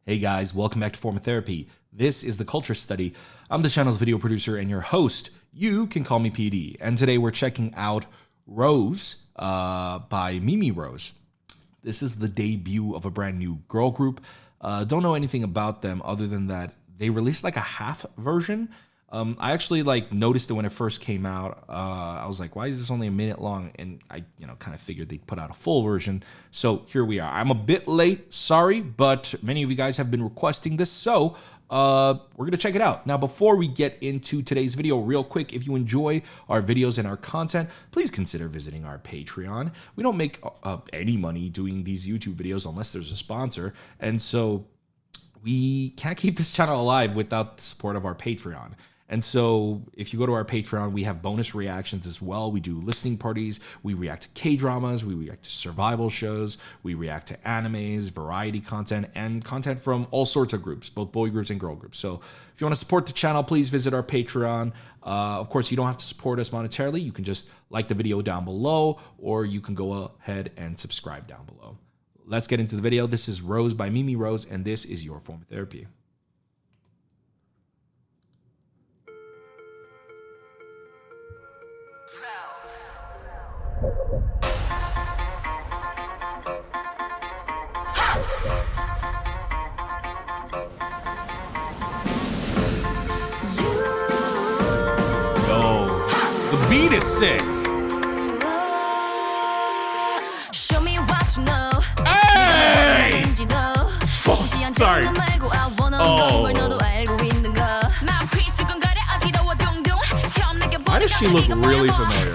Hey guys, welcome back to Form of Therapy. This is the Culture Study. I'm the channel's video producer and your host. You can call me PD. And today we're checking out Rose by Mimirose. This is the debut of a brand new girl group. Don't know anything about them other than that they released like a half version. I actually noticed it when it first came out. I was like, why is this only a minute long? And I, kind of figured they'd put out a full version. So here we are. I'm a bit late, sorry, but many of you guys have been requesting this. So we're going to check it out. Now, before we get into today's video, real quick, if you enjoy our videos and our content, please consider visiting our Patreon. We don't make any money doing these YouTube videos unless there's a sponsor. And so we can't keep this channel alive without the support of our Patreon. And so if you go to our Patreon, we have bonus reactions as well. We do listening parties. We react to K-dramas. We react to survival shows. We react to animes, variety content, and content from all sorts of groups, both boy groups and girl groups. So if you want to support the channel, please visit our Patreon. Of course, you don't have to support us monetarily. You can just like the video down below, or you can go ahead and subscribe down below. Let's get into the video. This is Rose by Mimirose, and this is your Form of Therapy. The beat is sick. Show me what you know. Hey! Oh, sorry. Why does she look really familiar?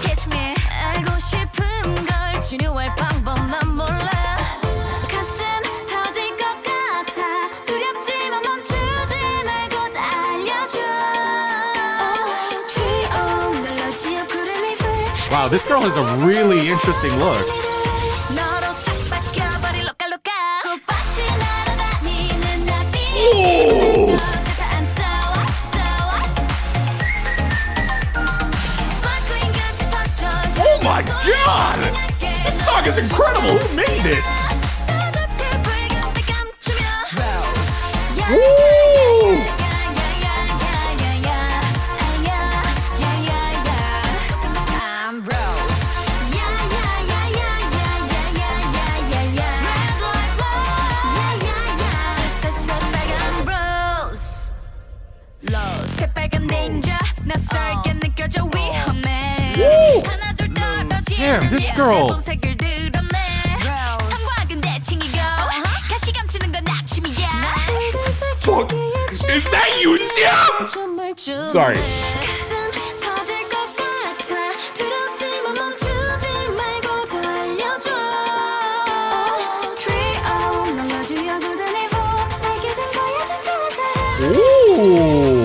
Wow, this girl has a really interesting look. Ooh. Oh my god! This song is incredible! Who made this? Woo! Damn, this girl. Fuck. Is that Yoonjia? Sorry. Ooh.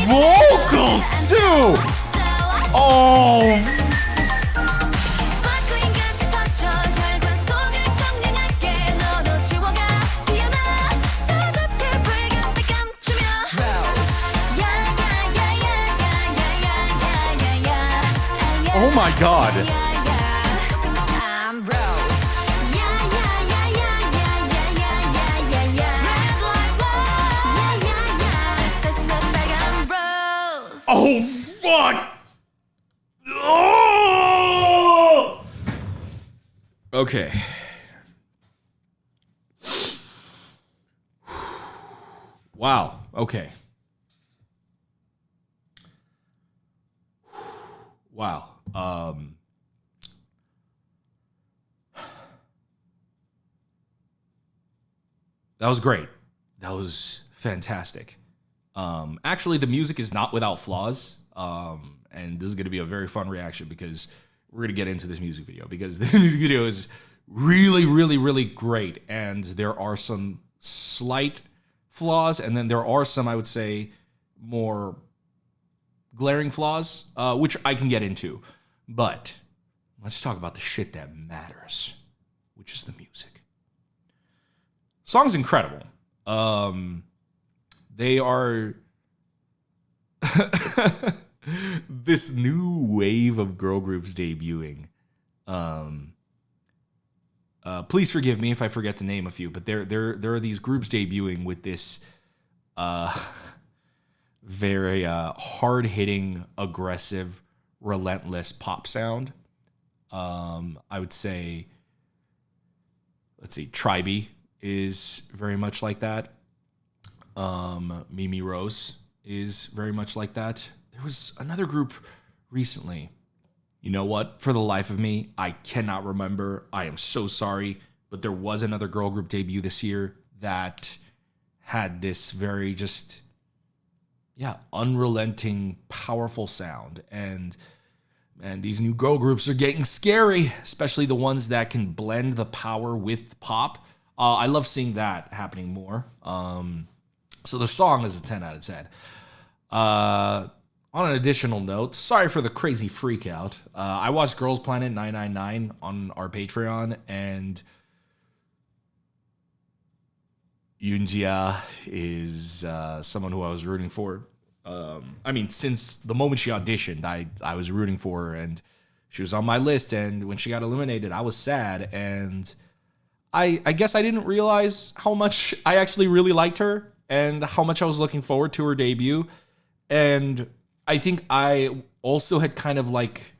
Vocals too! Oh! Oh my god! Oh fuck! Oh! Okay. Wow. Okay. wow. That was great. That was fantastic. Actually, the music is not without flaws. And this is going to be a very fun reaction because we're going to get into this music video because this music video is really, really, really great. And there are some slight flaws. And then there are some, I would say, more glaring flaws, which I can get into. But let's talk about the shit that matters, which is the music. Song's incredible. They are this new wave of girl groups debuting. Please forgive me if I forget to name a few, but there are these groups debuting with this very hard-hitting, aggressive, relentless pop sound. I would say, let's see, Tribe is very much like that. Mimirose is very much like that. There was another group recently. You know what? For the life of me, I cannot remember. I am so sorry. But there was another girl group debut this year that had this very just, unrelenting, powerful sound. And these new girl groups are getting scary, especially the ones that can blend the power with pop. I love seeing that happening more. So the song is a 10 out of 10. On an additional note, sorry for the crazy freak out. I watched Girls Planet 999 on our Patreon, and Yoonjia is someone who I was rooting for. I mean, since the moment she auditioned, I was rooting for her, and she was on my list, and when she got eliminated, I was sad, and I guess I didn't realize how much I actually really liked her and how much I was looking forward to her debut. And I think I also had kind of like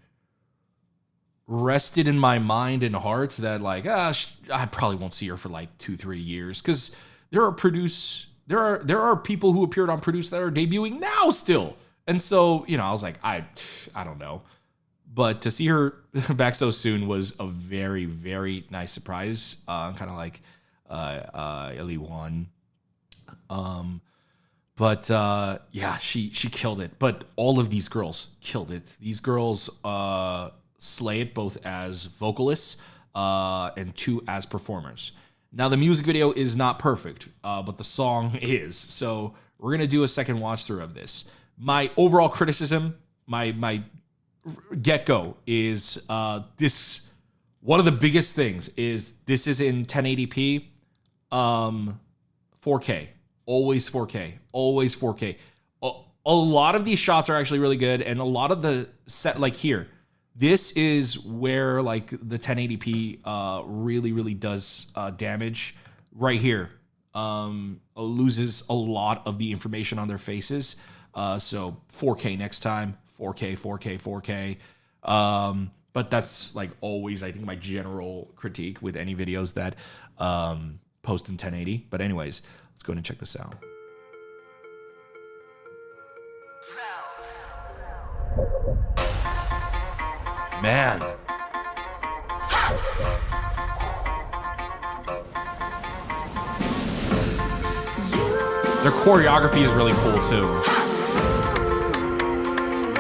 rested in my mind and heart that like, I probably won't see her for like 2-3 years, because there are people who appeared on Produce that are debuting now still. And so, I was like, I don't know. But to see her back so soon was a very, very nice surprise. Kind of like Ellie Wan. But she killed it. But all of these girls killed it. These girls slay it both as vocalists and two as performers. Now, the music video is not perfect, but the song is. So we're going to do a second watch through of this. My overall criticism, my get-go is this. One of the biggest things is this is in 1080p, 4K. Always 4K. Always 4K. A lot of these shots are actually really good, and a lot of the set, like here, this is where like the 1080p really, really does damage. Right here, loses a lot of the information on their faces. So 4K next time. 4K, 4K, 4K. But that's like always, I think, my general critique with any videos that post in 1080. But anyways, let's go ahead and check this out. Man. Their choreography is really cool too.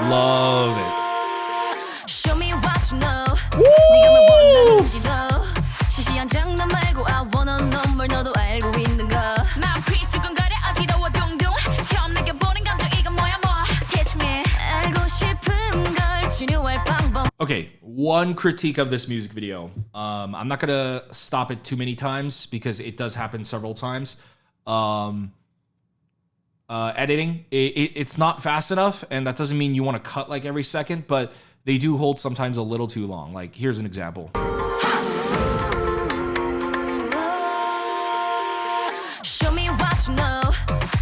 Love it. Show me what you know. Woo! 시시한 장난 말고 I wanna know 뭘 너도 알고 있는 거. 난 필수건거려 어지러워 둥둥. 처음 느껴보는 감정 이건 뭐야 뭐. Teach me. 알고 싶은 걸 중요할 방법. Okay, one critique of this music video. I'm not gonna stop it too many times because it does happen several times. Editing, it's not fast enough, and that doesn't mean you want to cut like every second, but they do hold sometimes a little too long. Like, here's an example. Show me what you know.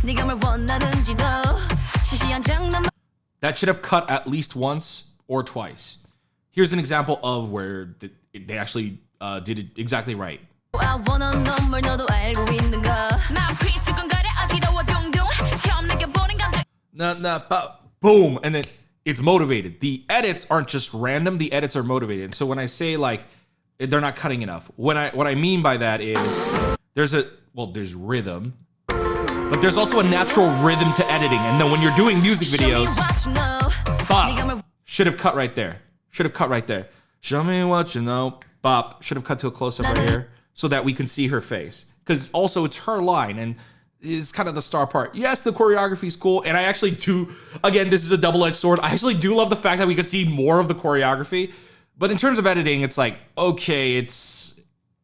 네가 뭘 원하는지도. 시시한 장난. That should have cut at least once or twice. Here's an example of where they actually did it exactly right. I wanna know 뭘 너도 알고 있는 거. 난 필수건거려 어지러워 둥둥. 처음 느껴보는 감정. Boom, and then it's motivated. The edits aren't just random. The edits are motivated. And so when I say like they're not cutting enough, what I mean by that is there's rhythm, but there's also a natural rhythm to editing. And then when you're doing music videos, bop, should have cut right there. Should have cut right there. Show me what you know. Bop, should have cut to a close-up right here so that we can see her face. Because also it's her line and is kind of the star part. Yes, the choreography is cool. And I actually do, again, this is a double-edged sword. I actually do love the fact that we could see more of the choreography. But in terms of editing, it's like, okay, it's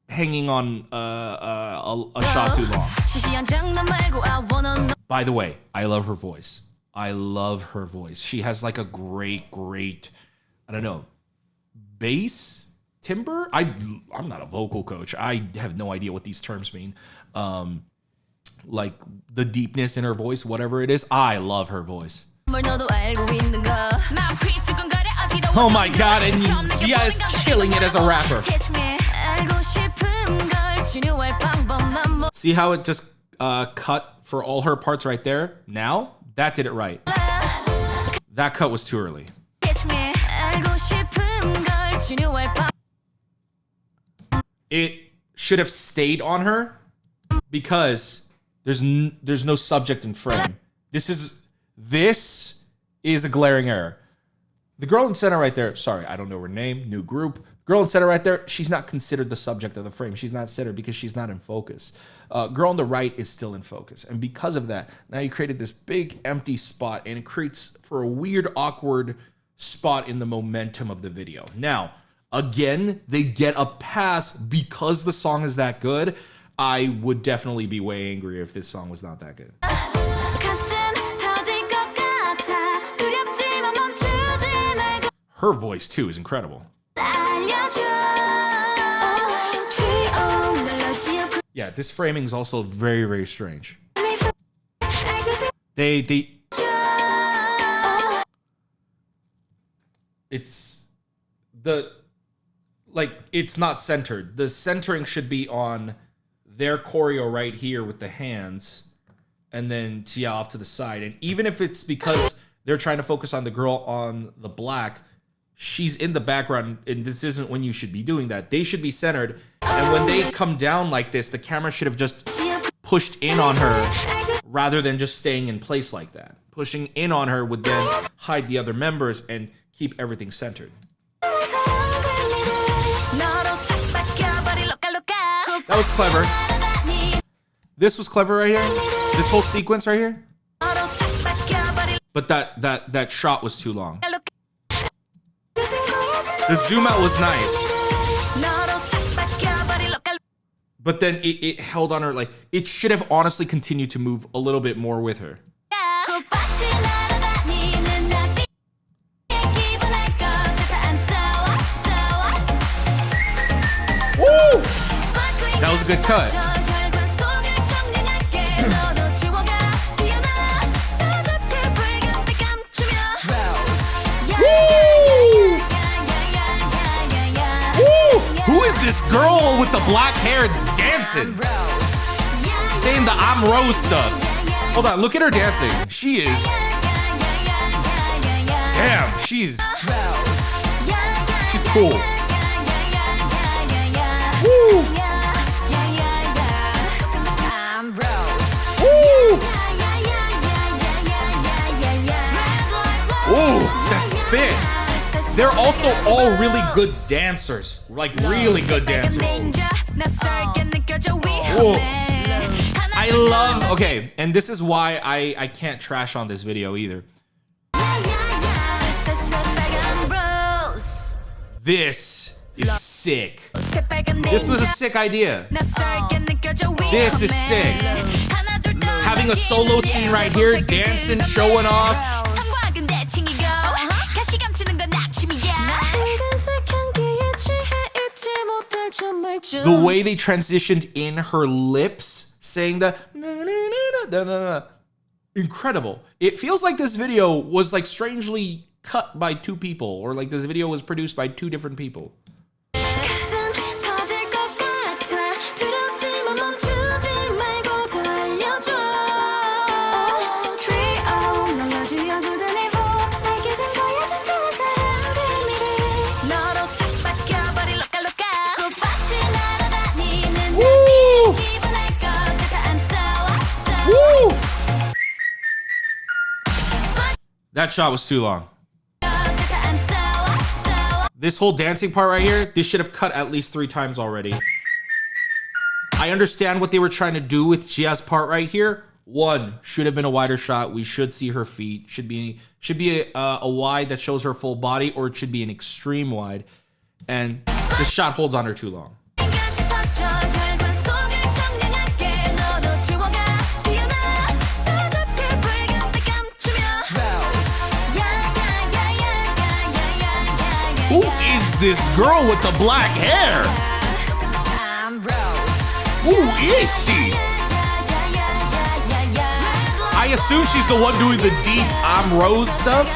hanging on a shot too long. By the way, I love her voice. I love her voice. She has like a great, I don't know, bass, timbre? I'm not a vocal coach. I have no idea what these terms mean. Like the deepness in her voice, whatever it is. I love her voice. Oh my god, and Gia is killing it as a rapper. See how it just cut for all her parts right there? Now, that did it right. That cut was too early. It should have stayed on her because there's no subject in frame. This is a glaring error. The girl in center right there, sorry, I don't know her name, new group. Girl in center right there, she's not considered the subject of the frame. She's not centered because she's not in focus. Girl on the right is still in focus. And because of that, now you created this big empty spot and it creates for a weird, awkward spot in the momentum of the video. Now, again, they get a pass because the song is that good. I would definitely be way angry if this song was not that good. Her voice, too, is incredible. Yeah, this framing is also very, very strange. It's not centered. The centering should be on their choreo right here with the hands and then Gia off to the side. And even if it's because they're trying to focus on the girl on the black, she's in the background, and this isn't when you should be doing that. They should be centered. And when they come down like this, the camera should have just pushed in on her rather than just staying in place like that. Pushing in on her would then hide the other members and keep everything centered. That was clever. This was clever right here. This whole sequence right here. But that shot was too long. The zoom out was nice. But then it held on her, like, it should have honestly continued to move a little bit more with her. Woo! That was a good cut. Who is this girl with the black hair dancing? Saying the I'm Rose stuff. Hold on, look at her dancing. She is... Damn, she's cool. Woo! Woo! Ooh, that spin. They're also all really good dancers. Like, really good dancers. Whoa. I love... Okay, and this is why I can't trash on this video either. This is sick. This was a sick idea. This is sick. Having a solo scene right here, dancing, showing off. The way they transitioned in her lips, saying the incredible. It feels like this video was like strangely cut by two people, or like this video was produced by two different people. That shot was too long. This whole dancing part right here, this should have cut at least 3 times already. I understand what they were trying to do with Gia's part right here. 1, should have been a wider shot. We should see her feet. Should be a wide that shows her full body, or it should be an extreme wide. And this shot holds on her too long. Who is this girl with the black hair? Who is she? I assume she's the one doing the deep I'm Rose stuff.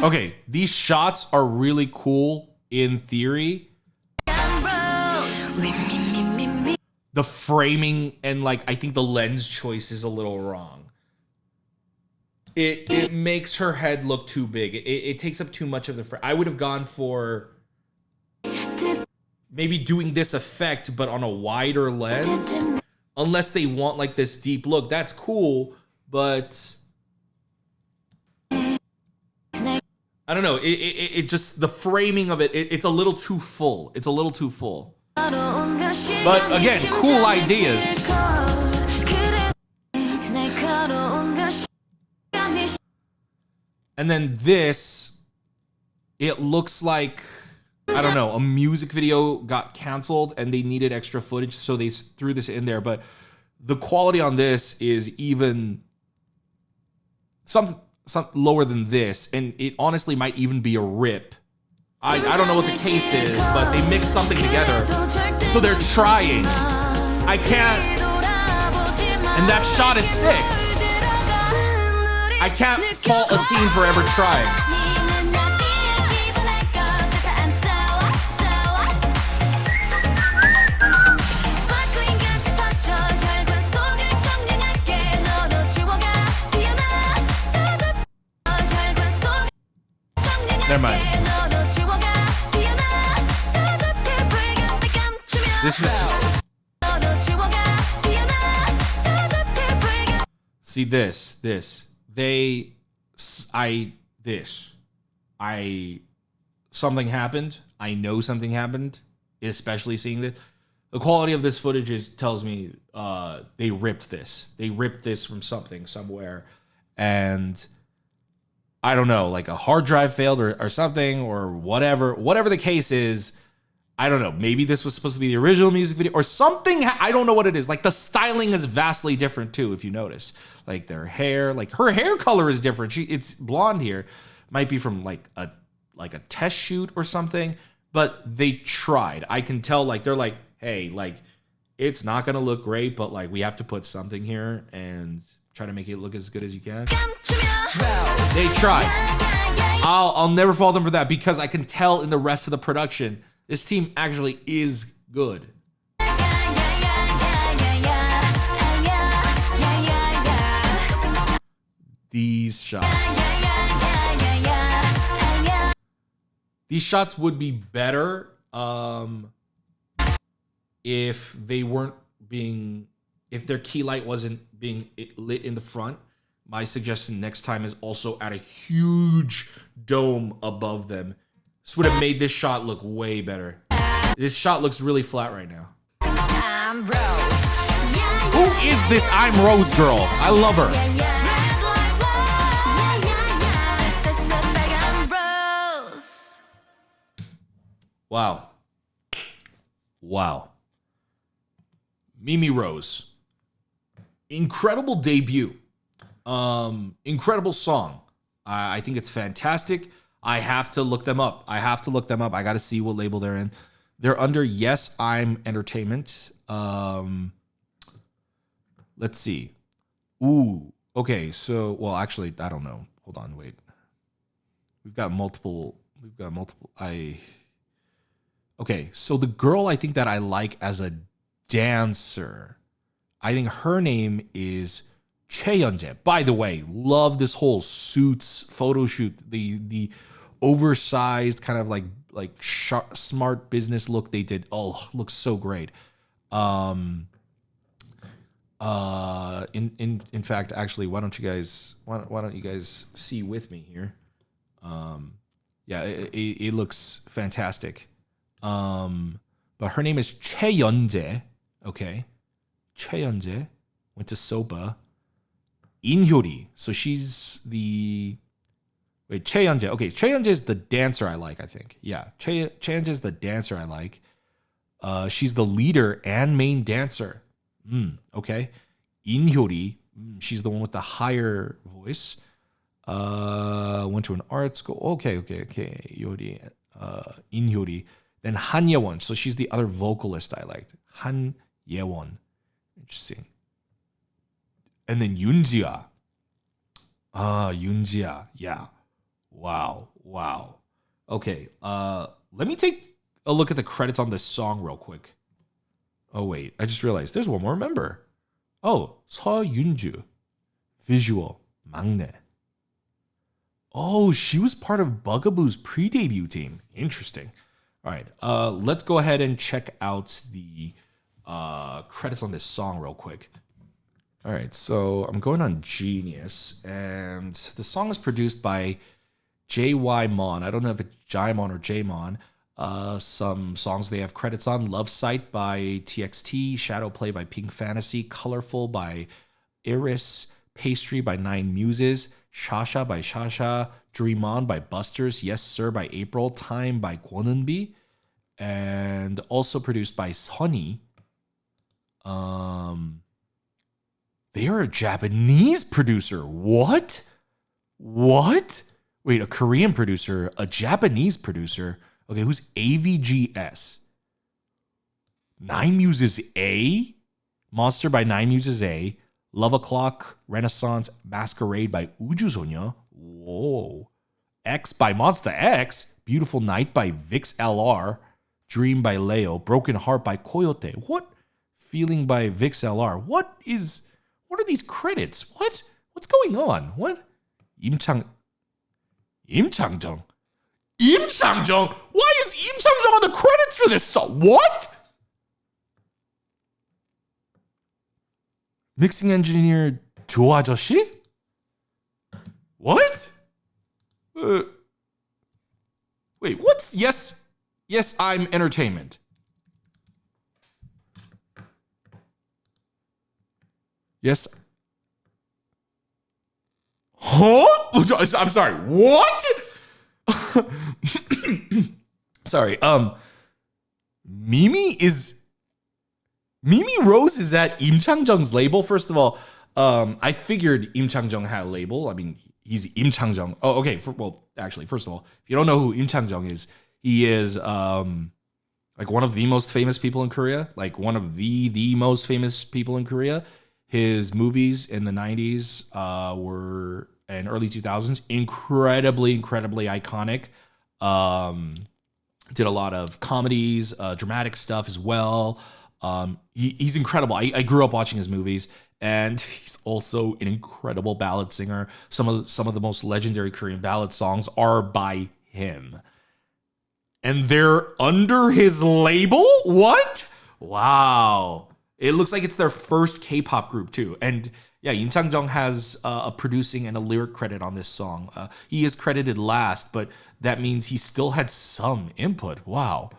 Okay, these shots are really cool in theory. The framing and like I think the lens choice is a little wrong. It makes her head look too big. It takes up too much of the frame. I would have gone for maybe doing this effect, but on a wider lens. Unless they want like this deep look. That's cool, but I don't know. It just, the framing of it's a little too full. It's a little too full. But again, cool ideas. And then this, it looks like, I don't know, a music video got canceled and they needed extra footage, so they threw this in there. But the quality on this is even some lower than this, and it honestly might even be a rip. I don't know what the case is, but they mixed something together, so they're trying. I can't, and that shot is sick. I can't fault a team for ever trying. Never mind. This is just... See this. Something happened. I know something happened, especially seeing this. The quality of this footage tells me they ripped this. They ripped this from somewhere. And I don't know, like a hard drive failed or something or whatever. Whatever the case is, I don't know. Maybe this was supposed to be the original music video or something. I don't know what it is. Like the styling is vastly different too, if you notice. Like their hair, like her hair color is different. It's blonde here. Might be from like a test shoot or something. But they tried. I can tell like they're like, hey, like it's not gonna look great, but like we have to put something here and try to make it look as good as you can. They tried. I'll never fault them for that because I can tell in the rest of the production this team actually is good. These shots. These shots would be better if they weren't being, if their key light wasn't being lit in the front. My suggestion next time is also add a huge dome above them. This would have made this shot look way better. This shot looks really flat right now. I'm Rose. Who is this I'm Rose girl? I love her. Wow. Wow. Mimirose. Incredible debut. Incredible song. I think it's fantastic. I have to look them up. I got to see what label they're in. They're under Yes, I'm Entertainment. Let's see. Ooh. Okay. So, well, actually, I don't know. Hold on. Wait. We've got multiple. Okay. So the girl I think that I like as a dancer, I think her name is Cheonje. By the way, love this whole suits photo shoot. The oversized kind of like sharp, smart business look they did. Oh, looks so great. In fact, actually, why don't you guys see with me here? Yeah, it looks fantastic. But her name is 최연재. Okay, 최연재 went to SOPA. 인효리. So she's the 최연재. Okay, 최연재 is the dancer I like. I think. Yeah, 최연재 is the dancer I like. She's the leader and main dancer. Okay. 인효리. She's the one with the higher voice. Went to an art school. Okay. 요리. 인효리. Then 한예원. So she's the other vocalist I liked. 한예원. Interesting. And then 윤지아. 윤지아. Yeah. Wow. Okay. Let me take a look at the credits on this song real quick. Oh, wait. I just realized there's one more member. Oh, 서윤주. Visual. 막내. Oh, she was part of Bugaboo's pre-debut team. Interesting. All right. Let's go ahead and check out the credits on this song real quick. All right. So I'm going on Genius, and the song is produced by J.Y. Mon. I don't know if it's Jaimon or Jaymon. Some songs they have credits on: Love Sight by TXT, Shadow Play by Pink Fantasy, Colorful by Iris, Pastry by Nine Muses, Shasha by Shasha, Dream On by Busters, Yes Sir by April, Time by Kwonunbi, and also produced by Sunny. They are a Japanese producer. What? Wait, a Korean producer, a Japanese producer. Okay, who's AVGS? Nine Muses A? Monster by Nine Muses A. Love O'Clock, Renaissance, Masquerade by 우주소녀. Whoa. X by Monster X. Beautiful Night by Vix LR. Dream by Leo. Broken Heart by Coyote. What? Feeling by Vix LR. What are these credits? What's going on? What? 임창정. Why is 임창정 on the credits for this song? What? Mixing engineer 조 아저씨? What? Wait, what's Yes, I'm Entertainment? Yes. Huh? I'm sorry. What? Sorry. Mimiirose is at Im Chang-jung's label. First of all, I figured Im Chang-jung had a label. I mean, he's Im Chang-jung. Oh, okay. Actually, first of all, if you don't know who Im Chang-jung is, he is like one of the most famous people in Korea. Like one of the most famous people in Korea. His movies in the 90s were and early 2000s incredibly iconic. Did a lot of comedies, dramatic stuff as well. He's incredible. I grew up watching his movies, and he's also an incredible ballad singer. Some of the most legendary Korean ballad songs are by him, and they're under his label. What? Wow! It looks like it's their first K-pop group too, and yeah, Im Chang-jung has a producing and a lyric credit on this song. He is credited last, but that means he still had some input. Wow,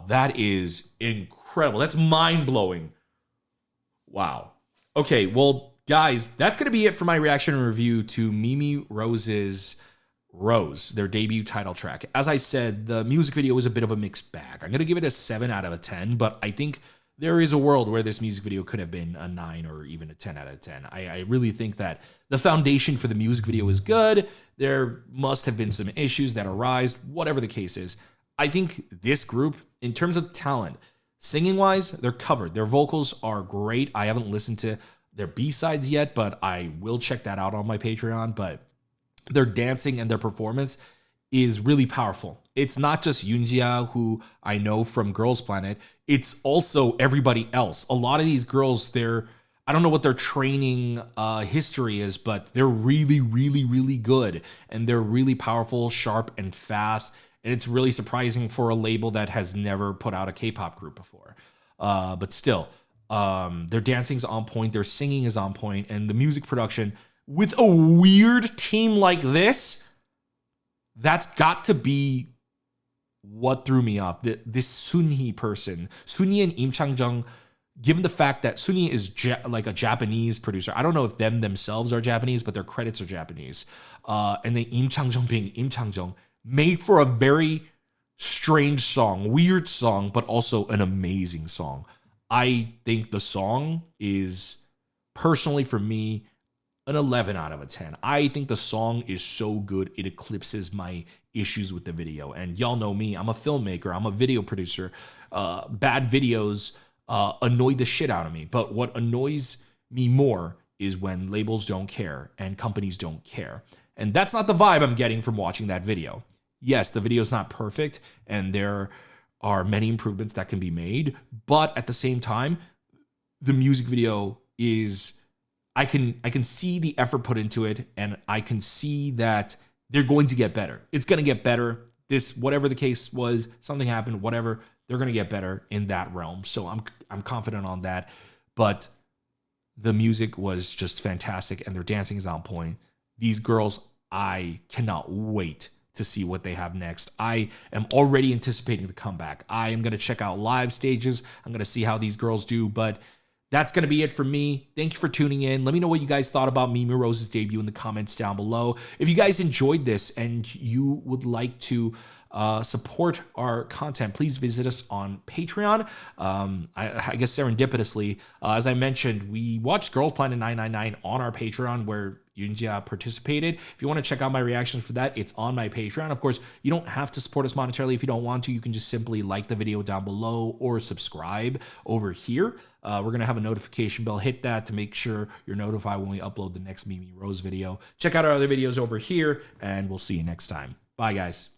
that is incredible. That's mind-blowing. Wow. Okay, well, guys, that's going to be it for my reaction and review to Mimirose's Rose, their debut title track. As I said, the music video was a bit of a mixed bag. I'm going to give it a 7 out of 10, but I think there is a world where this music video could have been a 9 or even a 10 out of 10. I really think that the foundation for the music video is good. There must have been some issues that arise, whatever the case is. I think this group, in terms of talent, singing-wise, they're covered. Their vocals are great. I haven't listened to their B-sides yet, but I will check that out on my Patreon. But their dancing and their performance is really powerful. It's not just Yoonjia, who I know from Girls Planet. It's also everybody else. A lot of these girls, I don't know what their training history is, but they're really good. And they're really powerful, sharp, and fast. And it's really surprising for a label that has never put out a K-pop group before. But still, Their dancing is on point, their singing is on point, and the music production with a weird team like this, that's got to be what threw me off. This Sunhee person, Sunhee and Im Chang-jung, given the fact that Sunhee is like a Japanese producer, I don't know if themselves are Japanese, but their credits are Japanese. And then Im Chang-jung being Im Chang-jung, made for a very strange song, weird song, but also an amazing song. I think the song is, personally for me, an 11 out of a 10. I think the song is so good, it eclipses my issues with the video. And y'all know me, I'm a filmmaker, I'm a video producer. Bad videos annoy the shit out of me. But what annoys me more is when labels don't care and companies don't care. And that's not the vibe I'm getting from watching that video. Yes, the video is not perfect, and there are many improvements that can be made. But at the same time, the music video is... I can see the effort put into it, and I can see that they're going to get better. It's going to get better. This, whatever the case was, something happened, whatever, they're going to get better in that realm. So I'm confident on that. But the music was just fantastic, and their dancing is on point. These girls, I cannot wait to see what they have next. I am already anticipating the comeback. I am going to check out live stages. I'm going to see how these girls do, but that's going to be it for me. Thank you for tuning in. Let me know what you guys thought about Mimirose's debut in the comments down below. If you guys enjoyed this and you would like to support our content, please visit us on Patreon. I guess serendipitously, as I mentioned, we watched Girls Planet 999 on our Patreon where Yoonja participated. If you want to check out my reactions for that, it's on my Patreon. Of course, you don't have to support us monetarily if you don't want to. You can just simply like the video down below or subscribe over here. We're going to have a notification bell. Hit that to make sure you're notified when we upload the next Mimi Rose video. Check out our other videos over here, and we'll see you next time. Bye, guys.